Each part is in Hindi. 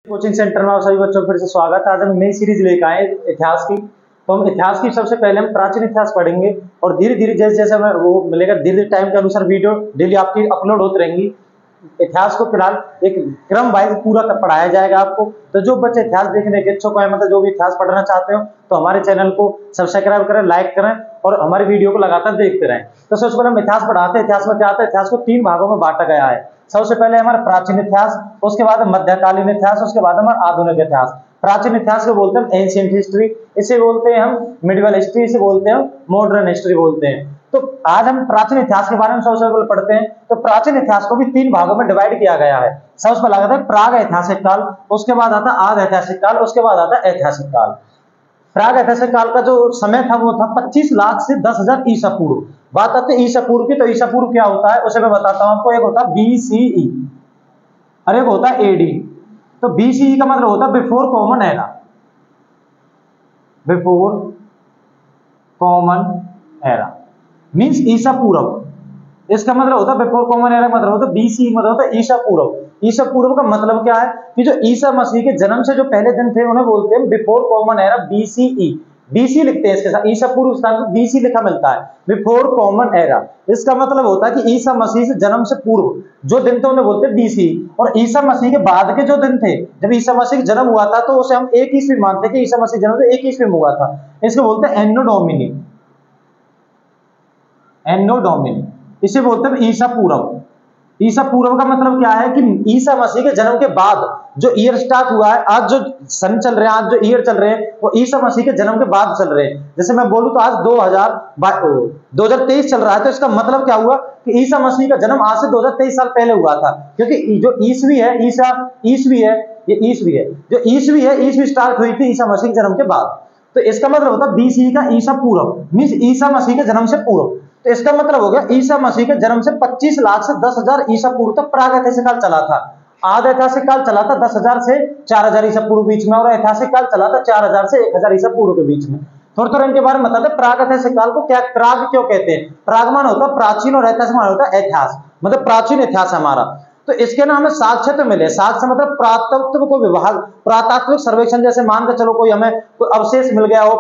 कोचिंग सेंटर में आप सभी बच्चों को फिर से स्वागत है। आज हम नई सीरीज लेकर आए इतिहास की। तो हम इतिहास की सबसे पहले हम प्राचीन इतिहास पढ़ेंगे और धीरे धीरे जैसे जैसे हमें वो मिलेगा धीरे धीरे टाइम के अनुसार वीडियो डेली आपकी अपलोड होती रहेंगी। इतिहास को फिलहाल एक क्रम वाइज पूरा पढ़ाया जाएगा आपको। तो जो बच्चे इतिहास देखने के इच्छुक हैं, मतलब जो भी इतिहास पढ़ना चाहते हो, तो हमारे चैनल को सब्सक्राइब करें, लाइक करें और हमारी वीडियो को लगातार देखते रहें। तो सबसे पहले हम इतिहास पढ़ाते हैं। इतिहास में क्या आता है? इतिहास को 3 भागों में बांटा गया है। सबसे पहले हमारा प्राचीन इतिहास, उसके बाद मध्यकालीन इतिहास, उसके बाद हमारा आधुनिक इतिहास। प्राचीन इतिहास को बोलते हैं एंशिएंट हिस्ट्री, इसे बोलते हैं हम मिडिवल हिस्ट्री, इसे बोलते हैं मॉडर्न हिस्ट्री बोलते हैं। तो आज हम प्राचीन इतिहास के बारे में सबसे पहले पढ़ते हैं। तो प्राचीन इतिहास को भी 3 भागों में डिवाइड किया गया है। सबसे पहले आता है प्राग ऐतिहासिक काल, उसके बाद आता है आद ऐतिहासिक काल, उसके बाद आता है ऐतिहासिक काल। प्राग ऐतिहासिक काल का जो समय था वो था 25 लाख से 10,000 ईसा पूर्व। बात आती है ईसा पूर्व की। तो ईसा पूर्व क्या होता है उसे मैं बताता हूं आपको। एक होता है BCE और एक होता है AD। तो BCE का मतलब होता है before common era, before common era means ईसा पूर्व। इसका मतलब होता है बिफोर कॉमन एरा, मतलब होता है BCE, मतलब होता है ईसा पूर्व। ईसा पूर्व का मतलब क्या है कि जो ईसा मसीह के जन्म से जो पहले दिन थे उन्हें बोलते हैं before common era, BCE। BC लिखते हैं इसके साथ, ईसा पूर्व स्थान पर BC लिखा मिलता है, बिफोर कॉमन एरा। इसका मतलब होता है कि ईसा मसीह से जन्म से पूर्व जो दिन थे उन्हें बोलते हैं BC। और ईसा मसीह के बाद के जो दिन थे, जब ईसा मसीह का जन्म हुआ था, तो उसे हम 1 ईस्वी मानते हैं कि ईसा मसीह जन्म 1 ईस्वी में हुआ था। इसको बोलते हैं एन्नो डोमिनी, एन्नो डोमिनी, इसे बोलते हैं ईसा पूर्व। ईसा पूर्व का मतलब क्या है कि ईसा मसीह के जन्म के बाद जो ईयर स्टार्ट हुआ है, आज जो सन चल रहे हैं, आज जो ईयर चल रहे हैं, वो ईसा मसीह के जन्म के बाद चल रहे हैं। जैसे मैं बोलूं तो आज 2023 चल रहा है, तो इसका मतलब क्या हुआ कि ईसा मसीह का जन्म आज से 2023 साल पहले हुआ था। क्योंकि जो ईसवी है, ईसा ईसवी है, ये ईसवी है, जो ईसवी है, ईसवी स्टार्ट हुई थी ईसा मसीह के जन्म के बाद। तो इसका मतलब होता है BC का ईसा पूर्व मींस ईसा मसीह के जन्म से पूर्व। तो इसका मतलब हो गया ईसा मसीह के जन्म से 25 लाख से 10,000 ईसा पूर्व तक प्राग ऐतिहासिक काल चला था। आद ऐतिहासिक काल चला था 10,000 से 4,000 ईसा पूर्व बीच में, और ऐतिहासिक काल चला था 4,000 से 1,000 ईसा पूर्व के बीच में। थोड़ा थोड़ा इनके बारे में बताते हैं। प्राग ऐतिहासिक काल को क्या, प्राग क्यों कहते हैं? प्राग मान होता है प्राचीन और ऐतिहासिक मान होता है इतिहास, मतलब प्राचीन इतिहास हमारा। तो इसके ना हमें साक्ष्य तो मिले, साक्ष्य मतलब पुरातत्व को विभाग, पुरातात्विक सर्वेक्षण, जैसे मान के चलो कोई हमें कोई अवशेष मिल गया हो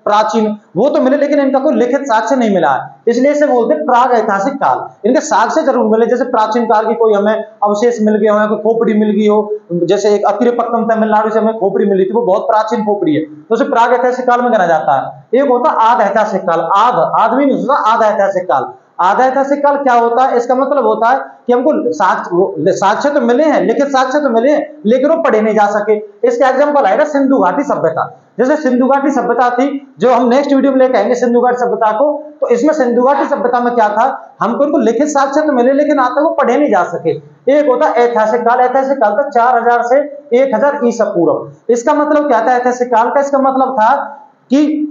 प्राचीन, वो तो मिले, लेकिन इनका कोई लिखित साक्ष्य नहीं मिला है, इसलिए इसे बोलते हैं प्राग ऐतिहासिक काल। इनके साक्ष्य जरूर मिले, जैसे प्राचीन काल की कोई हमें अवशेष मिल गया हो, कोई खोपड़ी मिल गई हो, जैसे एक अतिरिपक्कम तमिलनाडु से हमें खोपड़ी मिली थी, वो बहुत प्राचीन खोपड़ी है, तो उसे प्राग ऐतिहासिक काल में गिना जाता है। एक होता है आद ऐतिहासिक काल, आद भी नहीं होता, आद ऐतिहासिक काल। आधा ऐतिहासिक काल क्या होता है? इसका मतलब होता है कि हमको साक्ष्य तो मिले हैं, लिखित साक्ष्य तो मिले हैं, लेकिन वो पढ़े नहीं जा सके। इसका एग्जांपल आएगा सिंधु घाटी सभ्यता। जैसे सिंधु घाटी सभ्यता थी, जो हम नेक्स्ट वीडियो में लेकर आएंगे सिंधु घाटी सभ्यता को। तो इसमें सिंधु घाटी सभ्यता में क्या था, हमको उनको लिखित साक्ष्य तो मिले, लेकिन आज तक वो पढ़े नहीं जा सके। एक होता है ऐतिहासिक काल, ऐतिहासिक काल था 4,000 से 1,000 ईसा पूर्व। इसका मतलब क्या था ऐतिहासिक काल का? इसका मतलब था कि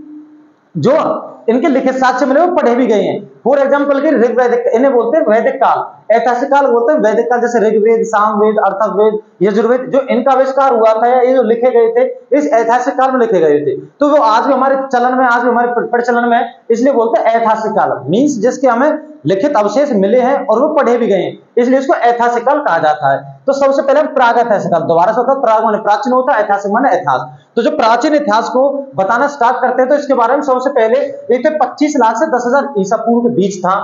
जो इनके लिखित साक्ष्य मिले वो पढ़े भी गए हैं। फॉर एग्जांपल के ऋग्वेदिक, इन्हें बोलते हैं वैदिक काल, ऐतिहासिक काल बोलते हैं वैदिक काल, जैसे ऋग्वेद, सामवेद, अर्थवेद, यजुर्वेद, जो इनका आविष्कार हुआ था या ये जो लिखे गए थे इस ऐतिहासिक काल में लिखे गए थे। तो वो आज भी हमारे चलन में, आज भी हमारे प्रचलन में है, इसलिए बोलते हैं ऐतिहासिक काल मींस जिसके हमें लिखित अवशेष मिले हैं और वो पढ़े भी गए हैं, इसलिए इसको ऐतिहासिक काल कहा जाता है। तो सबसे पहले प्राग ऐतिहासिक काल, दोबारा से होता है प्राग माने प्राचीन होता है, ऐतिहासिक माने इतिहास। तो जो प्राचीन इतिहास को बताना स्टार्ट करते हैं, तो इसके बारे में सबसे पहले एक तो 25 लाख से 10,000 ईसा पूर्व के बीच था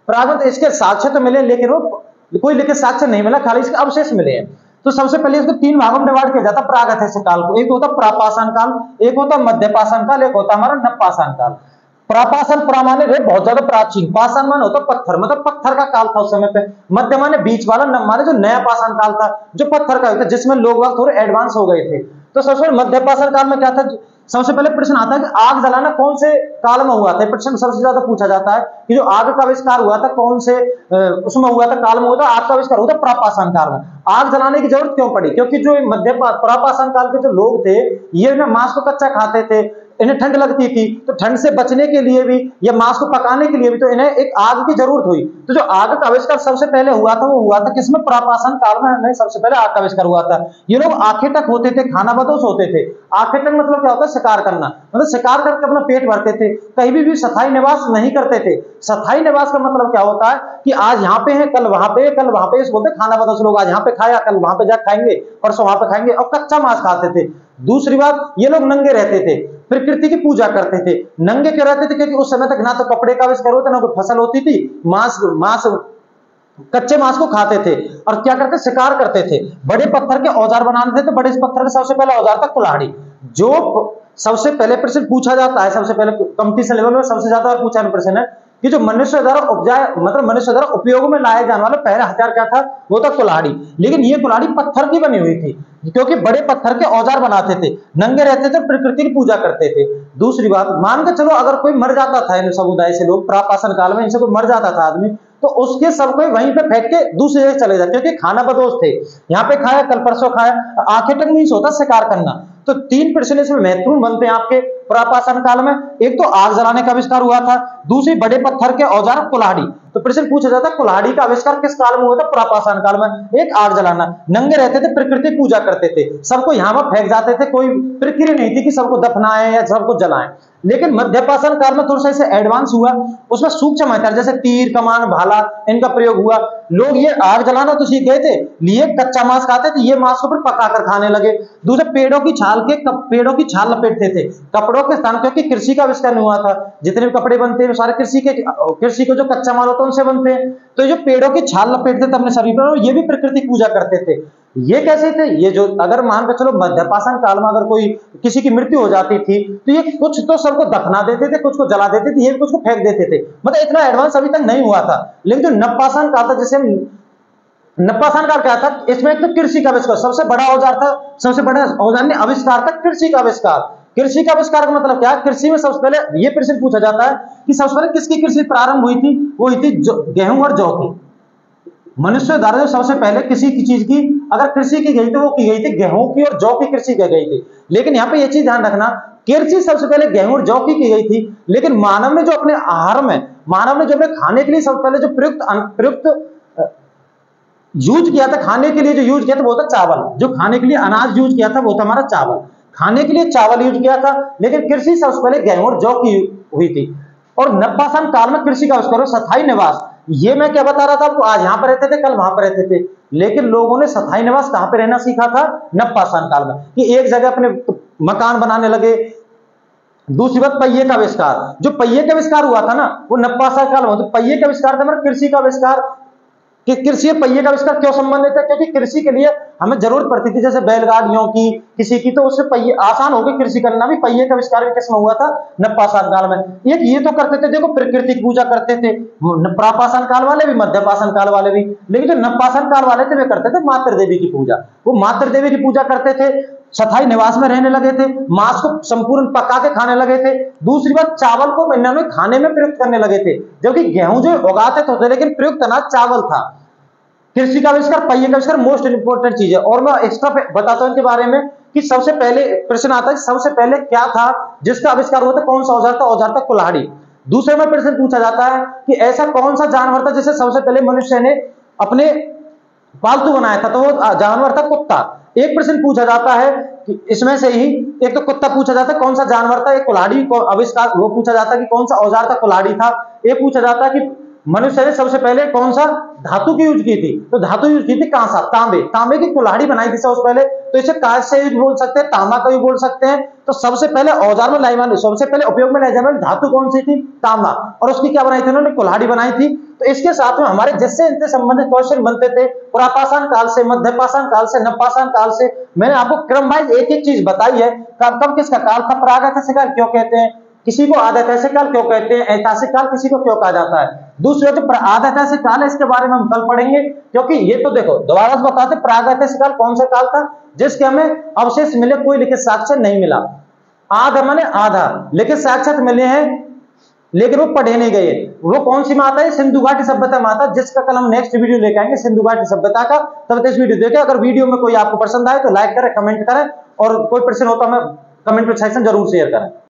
प्राग में। इसके साक्ष्य तो मिले, लेकिन वो कोई लिखित साक्ष्य नहीं मिला, खाली इसके अवशेष मिले हैं। तो सबसे पहले इसको 3 भागों में डिवाइड किया जाता है प्राग ऐतिहासिक काल को। एक होता है प्रापाषाण काल, एक होता है मध्यपाषाण काल, एक होता है हमारा नवपाषाण काल। प्रापाषाण प्रामाणिक है बहुत ज्यादा प्राचीन, पाषाण मान होता पत्थर, मतलब पत्थर का काल था उस समय पे। मध्य माने बीच वाला, नव माने जो नया पाषाण काल था, जो पत्थर का था, जिसमें लोग थोड़े एडवांस हो गए थे। तो सबसे मध्य पाषाण काल में क्या था? सबसे पहले प्रश्न आता है कि आग जलाना कौन से काल में हुआ था? प्रश्न सबसे ज्यादा पूछा जाता है कि जो आग का आविष्कार हुआ था कौन से उसमें हुआ था, काल में हुआ था? आग का आविष्कार हुआ था प्रापाषाण काल में। आग जलाने की जरूरत क्यों पड़ी? क्योंकि जो मध्य प्रापाषाण काल के जो लोग थे, ये ना मांस को कच्चा खाते थे, इन्हें ठंड लगती थी, तो ठंड से बचने के लिए भी या मांस को पकाने के लिए भी तो इन्हें एक आग की जरूरत हुई। तो जो आग का आविष्कार सबसे पहले हुआ था वो हुआ था किसमें, प्रापाषाण काल में हमें सबसे पहले आग का आविष्कार हुआ था। ये लोग आंखें तक होते थे, खाना बदोश होते थे। आंखें तक मतलब क्या होता है, शिकार करना, मतलब शिकार करके अपना पेट भरते थे, कहीं भी स्थायी निवास नहीं करते थे। स्थायी निवास का मतलब क्या होता है कि आज यहाँ पे है, कल वहां पे, कल वहां पे, इस बोलते खाना बदोश लोग, आज यहाँ पे खाया, कल वहां पे जाकर खाएंगे, परसों वहां पे खाएंगे, और कच्चा मांस खाते थे। दूसरी बात, ये लोग नंगे रहते थे, प्रकृति की पूजा करते थे। नंगे क्यों रहते थे, क्योंकि उस समय तक ना तो कपड़े का आविष्कार होता, ना कोई फसल होती थी, मांस मांस कच्चे मांस को खाते थे। और क्या करते, शिकार करते थे, बड़े पत्थर के औजार बनाते थे। तो बड़े पत्थर का सबसे पहला औजार था कुल्हाड़ी। जो सबसे पहले प्रश्न पूछा जाता है, सबसे पहले कंपटीशन लेवल में सबसे ज्यादा पूछा प्रश्न है कि जो मनुष्य द्वारा उपजाए, मतलब मनुष्य द्वारा उपयोग में लाए जाने वाला पहला हथियार क्या था, वो था कुल्हाड़ी। लेकिन ये कुल्हाड़ी पत्थर की बनी हुई थी, क्योंकि बड़े पत्थर के औजार बनाते थे, नंगे रहते थे, प्रकृति की पूजा करते थे। दूसरी बात, मान के चलो अगर कोई मर जाता था, इन समुदाय से लोग प्रापाषाण काल में इनसे कोई मर जाता था आदमी, तो उसके सब को वहीं पे फेंक के दूसरी जगह चले जाते, क्योंकि खाना बदोश थे, यहाँ पे खाया, कल परसों खाया। आंखें तक मीन्स होता शिकार करना। तो तीन प्रश्न इसमें महत्वपूर्ण बनते हैं आपके प्रापाषाण काल में। एक तो आग जलाने का आविष्कार हुआ था, दूसरी बड़े पत्थर के औजार कुल्हाड़ी। तो प्रश्न पूछा जाता है कुल्हाड़ी का आविष्कार किस काल में हुआ था, प्रापाषाण काल में। एक आग जलाना, नंगे रहते थे, प्रकृति पूजा करते थे, सबको यहाँ पर फेंक जाते थे, कोई प्रक्रिया नहीं थी कि सबको दफनाएं या सबको जलाएं। लेकिन मध्यपाषाण काल में थोड़ा सा इसे एडवांस हुआ, उसमें सूक्ष्म हथियार जैसे तीर, कमान, भाला, इनका प्रयोग हुआ। लोग ये आग जलाना तो सीख गए थे, लिए कच्चा मांस खाते थे, ये मांस को फिर पकाकर खाने लगे। दूसरे पेड़ों की छाल लपेटते थे कपड़ों के स्थान, क्योंकि कृषि का आविष्कार हुआ था। जितने भी कपड़े बनते हैं सारे कृषि को जो कच्चा माल होता है उनसे बनते हैं। तो ये जो पेड़ों की छाल लपेटते थे अपने शरीर पर, ये भी प्रकृति पूजा करते थे। ये कैसे थे, ये जो अगर मान कर चलो मध्यपाषाण काल में अगर कोई किसी की मृत्यु हो जाती थी, तो ये कुछ तो सबको दफना देते थे, कुछ को जला देते थे, ये कुछ को फेंक देते थे। मतलब इतना एडवांस अभी तक नहीं हुआ था। लेकिन जो नवपाषाण काल था, जैसे नवपाषाण काल क्या था, इसमें एक तो कृषि का आविष्कार सबसे बड़ा औजार था, सबसे बड़ा औजार ने आविष्कार था कृषि का आविष्कार। कृषि का आविष्कार का मतलब क्या, कृषि में सबसे पहले ये प्रश्न पूछा जाता है कि सबसे पहले किसकी कृषि प्रारंभ हुई थी, वो हुई थी गेहूं और जौ की। मनुष्य द्वारा जो सबसे पहले किसी की चीज की अगर कृषि की गई तो वो की गई थी गेहूं की और जौ की कृषि की गई थी। लेकिन यहाँ पे ये चीज ध्यान रखना, कृषि सबसे पहले गेहूं और जौ की गई थी, लेकिन मानव ने जो अपने आहार में, मानव ने जो अपने खाने के लिए सबसे पहले जो प्रयुक्त यूज किया था, खाने के लिए जो यूज किया था वो था चावल। जो खाने के लिए अनाज यूज किया था वो था हमारा चावल, खाने के लिए चावल यूज किया था। लेकिन कृषि सबसे पहले गेहूं और जौ की हुई थी। और नवपाषाण काल में कृषि का आविष्कार, स्थायी निवास। ये मैं क्या बता रहा था आपको, आज यहां पर रहते थे, कल वहां पर रहते थे। लेकिन लोगों ने स्थायी निवास कहां पर रहना सीखा था, नवपाषाण काल में, कि एक जगह अपने मकान बनाने लगे। दूसरी बात, पहिए का आविष्कार। जो पहिए का आविष्कार हुआ था ना, वो नवपाषाण काल में। तो पहिए का आविष्कार था हमारा कृषि का आविष्कार। कि कृषि और पहिए का आविष्कार क्यों संबंधित है, क्योंकि कृषि के लिए हमें जरूरत पड़ती थी, जैसे बैलगाड़ियों की किसी की, तो उससे पहिए आसान हो गई कृषि करना भी। पहिए का आविष्कार भी किसमें हुआ था, नवपाषाण काल में। एक ये तो करते थे, देखो प्रकृति की पूजा करते थे प्रापाषाण काल वाले भी, मध्यपाषाण काल वाले भी। लेकिन जो नवपाषाण काल वाले थे वे करते थे मातृ देवी की पूजा। वो मातृ देवी की पूजा करते थे, स्थायी निवास में रहने लगे थे, मांस को संपूर्ण पका के खाने लगे थे। दूसरी बात, चावल को इन्होंने खाने में प्रयुक्त करने लगे थे, जबकि गेहूं जो उगाते थे लेकिन प्रयुक्त अनाज चावल था। कृषि का आविष्कार, पहिए का आविष्कार मोस्ट इंपोर्टेंट चीज है। और मैं एक्स्ट्रा बताता हूं इनके बारे में कि सबसे पहले प्रश्न आता है सबसे पहले क्या था जिसका आविष्कार हुआ था, कौन सा औजार था, औजार था कुल्हाड़ी। दूसरे में प्रश्न पूछा जाता है कि ऐसा कौन सा जानवर था जिसे सबसे पहले मनुष्य ने अपने पालतू बनाया था, तो वो जानवर था कुत्ता। एक प्रश्न पूछा जाता है कि इसमें से ही एक तो कुत्ता पूछा जाता है, कौन सा जानवर था, एक कुल्हाड़ी को आविष्कार वो पूछा जाता है कि कौन सा औजार था, कुल्हाड़ी था। एक पूछा जाता है कि मनुष्य ने सबसे पहले कौन सा धातु की यूज की थी, तो धातु यूज की थी कांसा, तांबे की कुल्हाड़ी बनाई थी सबसे पहले। तो इसे कांच से यूज बोल सकते हैं, तांबा का यूज बोल सकते हैं। तो सबसे पहले औजार में लाई वाली, सबसे पहले उपयोग में लाई जाने वाली धातु कौन सी थी, तांबा। और उसकी क्या बनाई थी उन्होंने, कुल्हाड़ी बनाई थी। तो इसके साथ में हमारे जिससे इनसे संबंधित क्वेश्चन बनते थे, प्रापाषाण काल से, मध्यपाषाण काल से, नवपाषाण काल से। मैंने आपको क्रम वाइज एक एक चीज बताई है, कब किसका काल था, प्रागैतिहासिक काल क्यों कहते हैं, किसी को आदिऐतिहासिक काल क्यों कहते हैं, ऐतिहासिक काल किसी को क्यों कहा जाता है। दूसरा जो आदिऐतिहासिक काल है इसके बारे में हम कल पढ़ेंगे, क्योंकि ये तो देखो दोबारा से बताते, प्रागैतिहासिक काल कौन सा काल था जिसके हमें अवशेष मिले, कोई लिखित साक्ष्य नहीं मिला। आधा माने आधा लिखित साक्ष्य मिले हैं लेकिन वो पढ़े नहीं गए। वो कौन सी माता है, सिंधु घाटी सभ्यता माता, जिसका कल हम नेक्स्ट वीडियो लेके आएंगे सिंधु घाटी सभ्यता का। तब तक इस वीडियो देखें। अगर वीडियो में कोई आपको पसंद आए तो लाइक करें, कमेंट करें, और कोई प्रश्न हो तो हमें कमेंट सेक्शन जरूर शेयर करें।